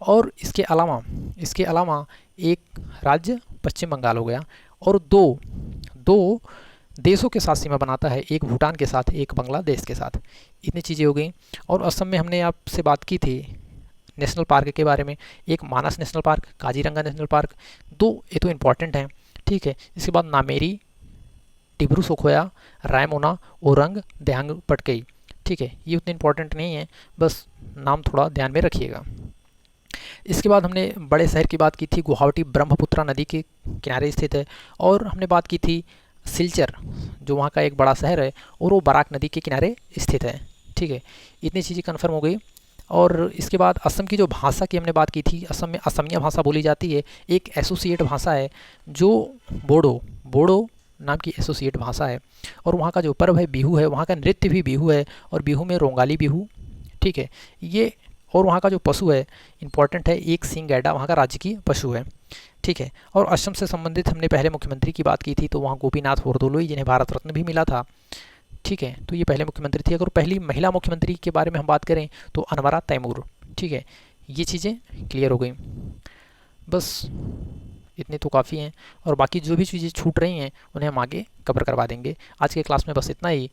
और इसके अलावा एक राज्य पश्चिम बंगाल हो गया, और दो देशों के साथ सीमा बनाता है, एक भूटान के साथ, एक बांग्लादेश के साथ। इतनी चीज़ें हो गई। और असम में हमने आपसे बात की थी नेशनल पार्क के बारे में, एक Manas national park, Kaziranga national park, 2 ये तो इम्पॉर्टेंट हैं। ठीक है, इसके बाद नामेरी, डिब्रू सोखोया, रायमोना, ओरंग, देहांग पटकई। ठीक है, ये उतने इम्पॉर्टेंट नहीं है, बस नाम थोड़ा ध्यान में रखिएगा। इसके बाद हमने बड़े शहर की बात की थी, गुवाहाटी ब्रह्मपुत्रा नदी के किनारे स्थित है। और हमने बात की थी सिलचर, जो वहाँ का एक बड़ा शहर है, और वो बराक नदी के किनारे स्थित है। ठीक है, इतनी चीज़ें कन्फर्म हो गई। और इसके बाद असम की जो भाषा की हमने बात की थी, असम में असमिया भाषा बोली जाती है, एक एसोसिएट भाषा है जो बोडो नाम की एसोसिएट भाषा है। और वहाँ का जो पर्व है बिहू है, वहाँ का नृत्य भी बिहू है, और बिहू में रोंगाली बिहू। ठीक है, ये, और वहाँ का जो पशु है इंपॉर्टेंट है, एक सींग गैंडा वहाँ का राज्य की पशु है। ठीक है, और असम से संबंधित हमने पहले मुख्यमंत्री की बात की थी, तो वहाँ गोपीनाथ बोरदोलोई, जिन्हें भारत रत्न भी मिला था। ठीक है, तो ये पहले मुख्यमंत्री थी। अगर पहली महिला मुख्यमंत्री के बारे में हम बात करें तो अनवरा तैमूर। ठीक है, ये चीज़ें क्लियर हो गई। बस इतने तो काफ़ी हैं, और बाकी जो भी चीज़ें छूट रही हैं उन्हें हम आगे कवर करवा देंगे। आज के क्लास में बस इतना ही।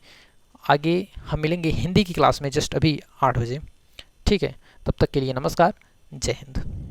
आगे हम मिलेंगे हिंदी की क्लास में जस्ट अभी 8 बजे। ठीक है, तब तक के लिए नमस्कार, जय हिंद।